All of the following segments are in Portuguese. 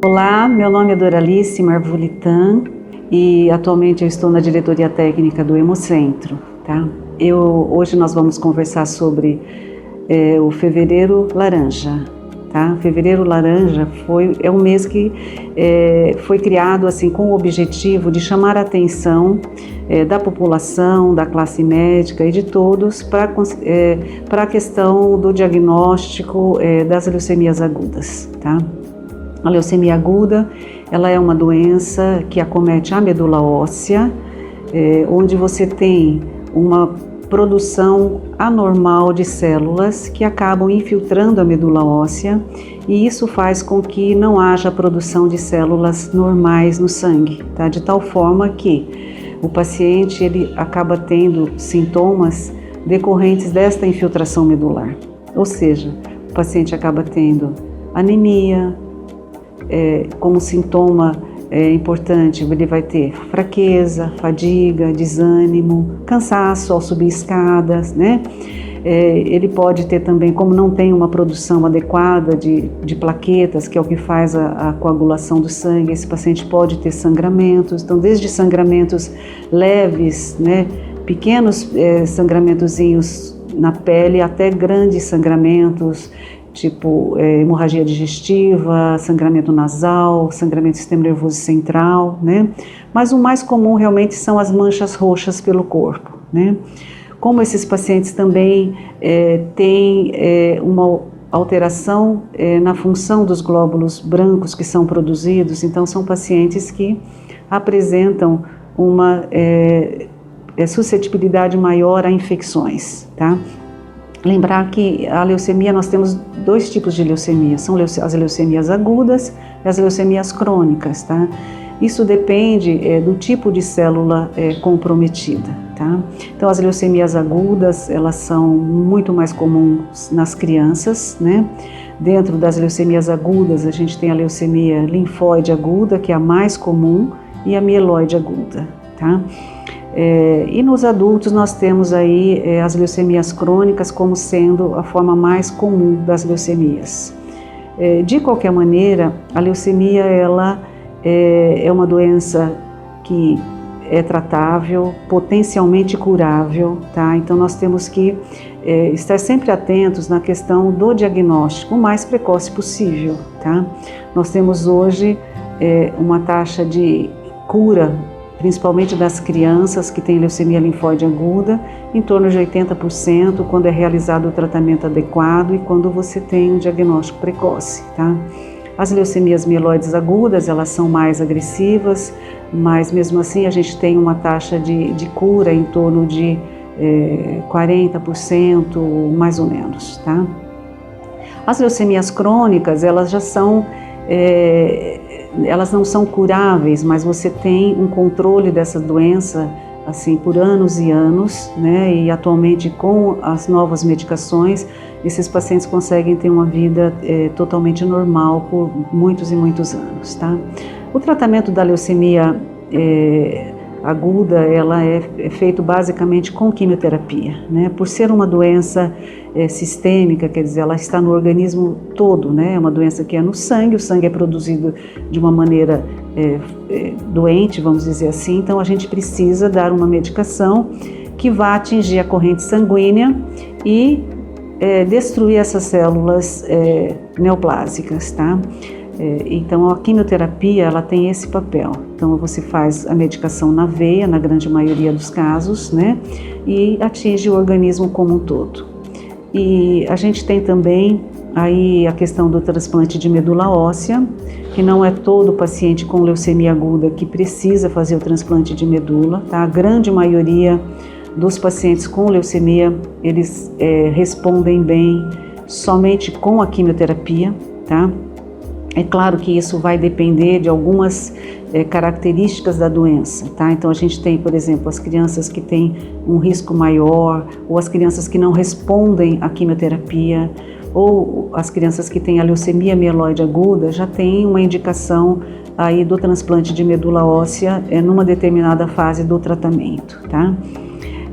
Olá, meu nome é Doralice Marvulitan e atualmente eu estou na diretoria técnica do Hemocentro, tá? Hoje nós vamos conversar sobre o Fevereiro Laranja, tá? Fevereiro Laranja é um mês que foi criado assim com o objetivo de chamar a atenção da população, da classe médica e de todos para a questão do diagnóstico das leucemias agudas, tá? A leucemia aguda, ela é uma doença que acomete a medula óssea, onde você tem uma produção anormal de células que acabam infiltrando a medula óssea, e isso faz com que não haja produção de células normais no sangue, tá? De tal forma que o paciente ele acaba tendo sintomas decorrentes desta infiltração medular. Ou seja, o paciente acaba tendo anemia, como sintoma importante, ele vai ter fraqueza, fadiga, desânimo, cansaço ao subir escadas, né? Ele pode ter também, como não tem uma produção adequada de plaquetas, que é o que faz a coagulação do sangue, esse paciente pode ter sangramentos, então desde sangramentos leves, né, pequenos sangramentozinhos na pele, até grandes sangramentos, tipo hemorragia digestiva, sangramento nasal, sangramento do sistema nervoso central, né? Mas o mais comum realmente são as manchas roxas pelo corpo, né? Como esses pacientes também têm uma alteração na função dos glóbulos brancos que são produzidos, então são pacientes que apresentam uma suscetibilidade maior a infecções, tá? Lembrar que a leucemia, nós temos dois tipos de leucemia, são as leucemias agudas e as leucemias crônicas, tá? Isso depende do tipo de célula comprometida, tá? Então as leucemias agudas, elas são muito mais comuns nas crianças, né? Dentro das leucemias agudas, a gente tem a leucemia linfóide aguda, que é a mais comum, e a mieloide aguda, tá? E nos adultos nós temos aí as leucemias crônicas como sendo a forma mais comum das leucemias. De qualquer maneira, a leucemia ela é uma doença que é tratável, potencialmente curável, tá? Então nós temos que estar sempre atentos na questão do diagnóstico o mais precoce possível, tá? Nós temos hoje uma taxa de cura, principalmente das crianças que têm leucemia linfóide aguda, em torno de 80% quando é realizado o tratamento adequado e quando você tem um diagnóstico precoce, tá? As leucemias mieloides agudas, elas são mais agressivas, mas mesmo assim a gente tem uma taxa de cura em torno de 40%, mais ou menos, tá? As leucemias crônicas, elas já são elas não são curáveis, mas você tem um controle dessa doença assim por anos e anos, né? E atualmente com as novas medicações, esses pacientes conseguem ter uma vida totalmente normal por muitos e muitos anos, tá? O tratamento da leucemia aguda, ela é feito basicamente com quimioterapia, né? Por ser uma doença sistêmica, quer dizer, ela está no organismo todo, né? É uma doença que é no sangue, o sangue é produzido de uma maneira doente, vamos dizer assim, então a gente precisa dar uma medicação que vá atingir a corrente sanguínea e destruir essas células neoplásicas, tá? Então a quimioterapia ela tem esse papel, então você faz a medicação na veia, na grande maioria dos casos, né, e atinge o organismo como um todo. E a gente tem também aí a questão do transplante de medula óssea, que não é todo paciente com leucemia aguda que precisa fazer o transplante de medula, tá? A grande maioria dos pacientes com leucemia, eles respondem bem somente com a quimioterapia, tá? É claro que isso vai depender de algumas características da doença, tá? Então a gente tem, por exemplo, as crianças que têm um risco maior, ou as crianças que não respondem à quimioterapia, ou as crianças que têm a leucemia mieloide aguda já têm uma indicação aí do transplante de medula óssea numa determinada fase do tratamento, tá?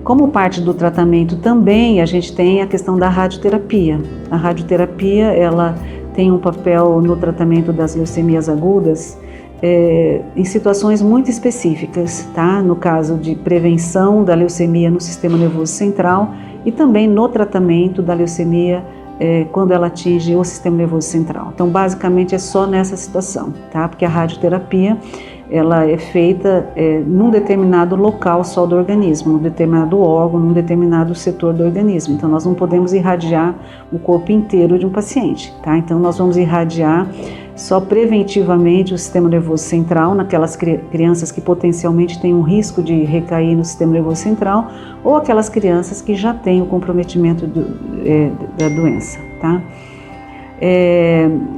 Como parte do tratamento também a gente tem a questão da radioterapia. A radioterapia ela tem um papel no tratamento das leucemias agudas em situações muito específicas, tá? No caso de prevenção da leucemia no sistema nervoso central e também no tratamento da leucemia quando ela atinge o sistema nervoso central. Então, basicamente, é só nessa situação, tá? Porque a radioterapia, ela é feita num determinado local só do organismo, num determinado órgão, num determinado setor do organismo. Então, nós não podemos irradiar o corpo inteiro de um paciente, tá? Então, nós vamos irradiar só preventivamente o sistema nervoso central, naquelas crianças que potencialmente têm um risco de recair no sistema nervoso central, ou aquelas crianças que já têm o comprometimento da doença, tá?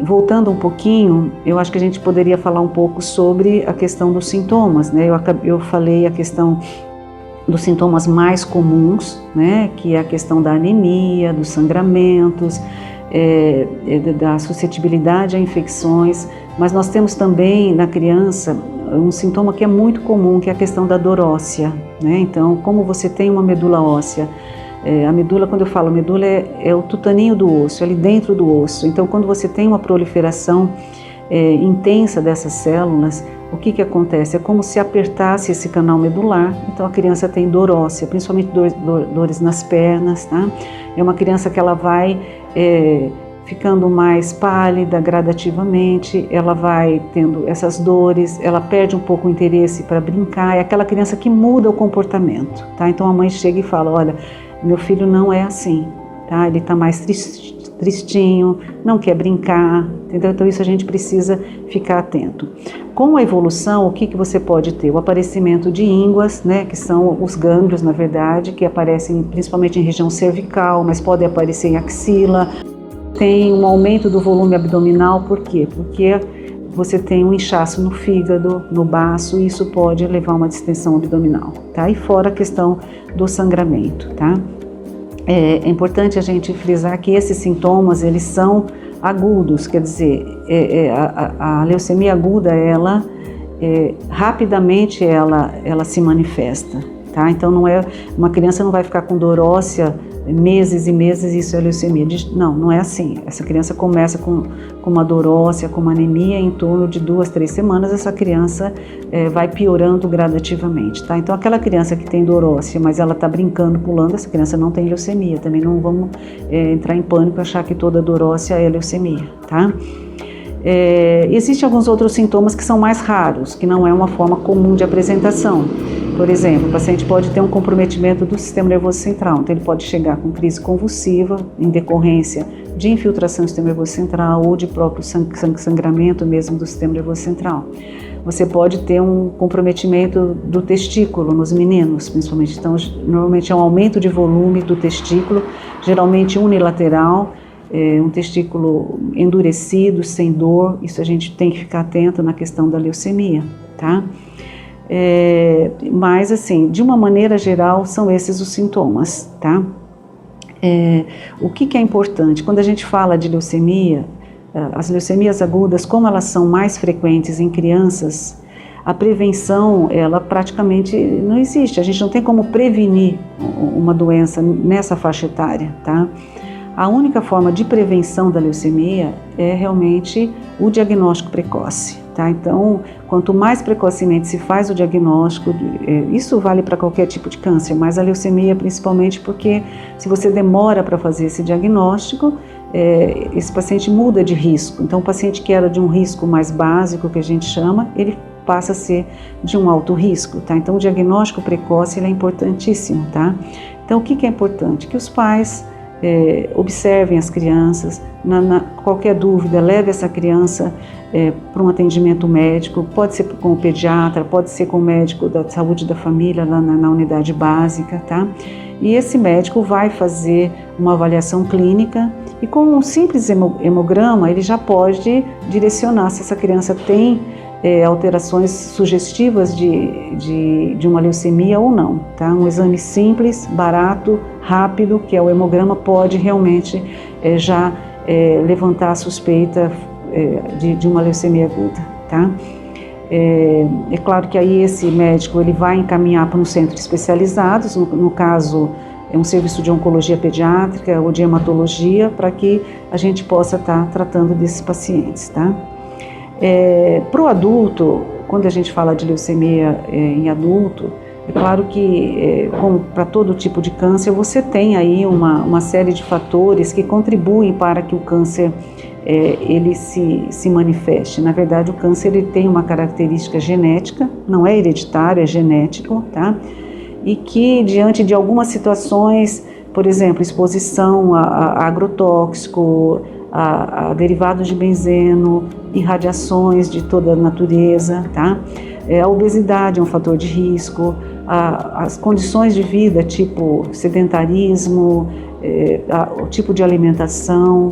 Voltando um pouquinho, eu acho que a gente poderia falar um pouco sobre a questão dos sintomas, né? Eu falei a questão dos sintomas mais comuns, né? Que é a questão da anemia, dos sangramentos, da suscetibilidade a infecções, mas nós temos também na criança um sintoma que é muito comum, que é a questão da dor óssea, né? Então, como você tem uma medula óssea, a medula, quando eu falo medula, é o tutaninho do osso, é ali dentro do osso. Então, quando você tem uma proliferação intensa dessas células, o que acontece? É como se apertasse esse canal medular, então a criança tem dor óssea, principalmente dores nas pernas, tá? É uma criança que ela vai ficando mais pálida gradativamente, ela vai tendo essas dores, ela perde um pouco o interesse para brincar, é aquela criança que muda o comportamento, tá? Então a mãe chega e fala, olha, meu filho não é assim, tá? Ele está mais tristinho, não quer brincar, entendeu? Então isso a gente precisa ficar atento. Com a evolução, o que você pode ter? O aparecimento de ínguas, né, que são os gânglios, na verdade, que aparecem principalmente em região cervical, mas podem aparecer em axila. Tem um aumento do volume abdominal, por quê? Porque você tem um inchaço no fígado, no baço, e isso pode levar a uma distensão abdominal, tá? E fora a questão do sangramento, tá? É importante a gente frisar que esses sintomas, eles são agudos, quer dizer, a leucemia aguda, ela rapidamente ela se manifesta, tá? Então não é, uma criança não vai ficar com dor óssea meses e meses, isso é leucemia. Não é assim. Essa criança começa com uma dor óssea, com uma anemia, em torno de 2, 3 semanas, essa criança vai piorando gradativamente, tá? Então aquela criança que tem dor óssea, mas ela está brincando, pulando, essa criança não tem leucemia. Também não vamos entrar em pânico e achar que toda dor óssea é leucemia, tá? Existem alguns outros sintomas que são mais raros, que não é uma forma comum de apresentação. Por exemplo, o paciente pode ter um comprometimento do sistema nervoso central, então ele pode chegar com crise convulsiva em decorrência de infiltração do sistema nervoso central ou de próprio sangramento mesmo do sistema nervoso central. Você pode ter um comprometimento do testículo nos meninos, principalmente. Então, normalmente é um aumento de volume do testículo, geralmente unilateral, um testículo endurecido, sem dor. Isso a gente tem que ficar atento na questão da leucemia, tá? Mas assim, de uma maneira geral, são esses os sintomas, tá? O que é importante? Quando a gente fala de leucemia, as leucemias agudas, como elas são mais frequentes em crianças, a prevenção, ela praticamente não existe. A gente não tem como prevenir uma doença nessa faixa etária, tá? A única forma de prevenção da leucemia é realmente o diagnóstico precoce, tá? Então, quanto mais precocemente se faz o diagnóstico, isso vale para qualquer tipo de câncer, mas a leucemia principalmente porque se você demora para fazer esse diagnóstico, esse paciente muda de risco. Então, o paciente que era de um risco mais básico, que a gente chama, ele passa a ser de um alto risco, tá? Então, o diagnóstico precoce, ele é importantíssimo, tá? Então, o que é importante? Que os pais observem as crianças, qualquer dúvida, leve essa criança para um atendimento médico, pode ser com o pediatra, pode ser com o médico da saúde da família, lá na unidade básica, tá? E esse médico vai fazer uma avaliação clínica e com um simples hemograma ele já pode direcionar se essa criança tem alterações sugestivas de uma leucemia ou não, tá? Um exame simples, barato, rápido, que é o hemograma, pode realmente já levantar a suspeita de uma leucemia aguda, tá? É claro que aí esse médico ele vai encaminhar para um centro especializado, no caso um serviço de oncologia pediátrica ou de hematologia para que a gente possa estar tratando desses pacientes, tá? Para o adulto, quando a gente fala de leucemia em adulto, é claro que, como para todo tipo de câncer, você tem aí uma série de fatores que contribuem para que o câncer ele se manifeste. Na verdade, o câncer ele tem uma característica genética, não é hereditário, é genético, tá? E que, diante de algumas situações, por exemplo, exposição a agrotóxico, a derivados de benzeno, irradiações de toda a natureza, tá? A obesidade é um fator de risco, as condições de vida, tipo sedentarismo, o tipo de alimentação,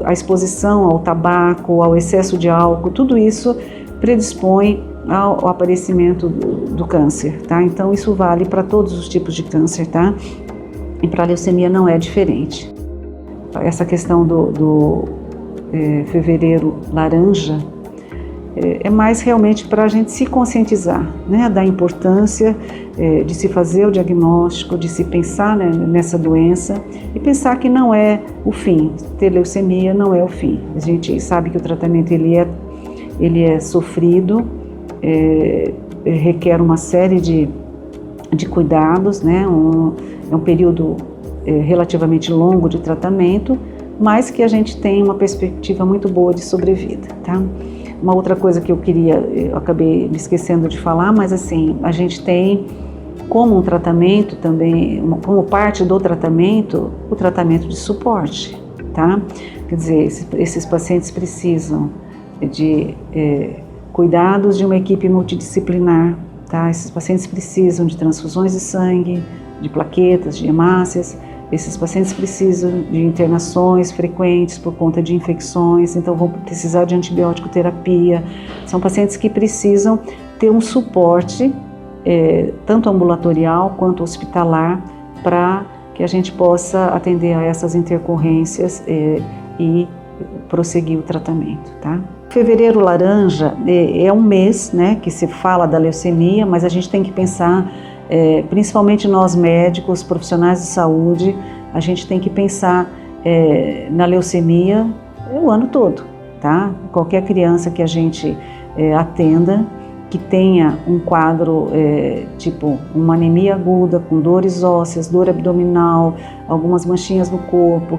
a exposição ao tabaco, ao excesso de álcool, tudo isso predispõe ao aparecimento do câncer, tá? Então isso vale para todos os tipos de câncer, tá? E para a leucemia não é diferente. Essa questão do fevereiro laranja é mais realmente para a gente se conscientizar, né, da importância de se fazer o diagnóstico, de se pensar, né, nessa doença e pensar que não é o fim. Ter leucemia não é o fim. A gente sabe que o tratamento ele é sofrido, requer uma série de cuidados, né, é um período relativamente longo de tratamento, mas que a gente tem uma perspectiva muito boa de sobrevida, tá? Uma outra coisa que eu acabei me esquecendo de falar, mas assim, a gente tem como um tratamento também, como parte do tratamento, o tratamento de suporte, tá? Quer dizer, esses pacientes precisam de cuidados de uma equipe multidisciplinar, tá? Esses pacientes precisam de transfusões de sangue, de plaquetas, de hemácias. Esses pacientes precisam de internações frequentes por conta de infecções, então vão precisar de antibiótico terapia. São pacientes que precisam ter um suporte, tanto ambulatorial quanto hospitalar, para que a gente possa atender a essas intercorrências e prosseguir o tratamento, tá? Fevereiro laranja é um mês, né, que se fala da leucemia, mas a gente tem que pensar, principalmente nós médicos, profissionais de saúde, a gente tem que pensar na leucemia o ano todo, tá? Qualquer criança que a gente atenda, que tenha um quadro tipo uma anemia aguda, com dores ósseas, dor abdominal, algumas manchinhas no corpo,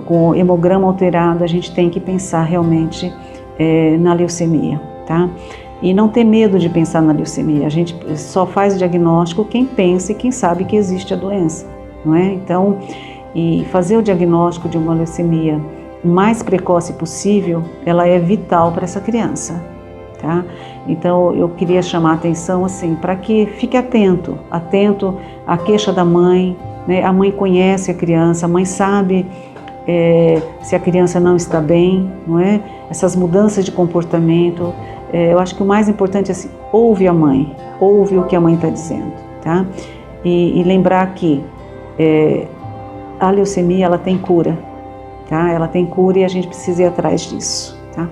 com hemograma alterado, a gente tem que pensar realmente na leucemia, tá? E não ter medo de pensar na leucemia. A gente só faz diagnóstico quem pensa e quem sabe que existe a doença, não é? Então, e fazer o diagnóstico de uma leucemia o mais precoce possível, ela é vital para essa criança, tá? Então, eu queria chamar a atenção, assim, para que fique atento à queixa da mãe, né? A mãe conhece a criança, a mãe sabe se a criança não está bem, não é? Essas mudanças de comportamento. Eu acho que o mais importante é assim, ouve a mãe, ouve o que a mãe está dizendo, tá? E lembrar que a leucemia, ela tem cura, tá? Ela tem cura e a gente precisa ir atrás disso, tá?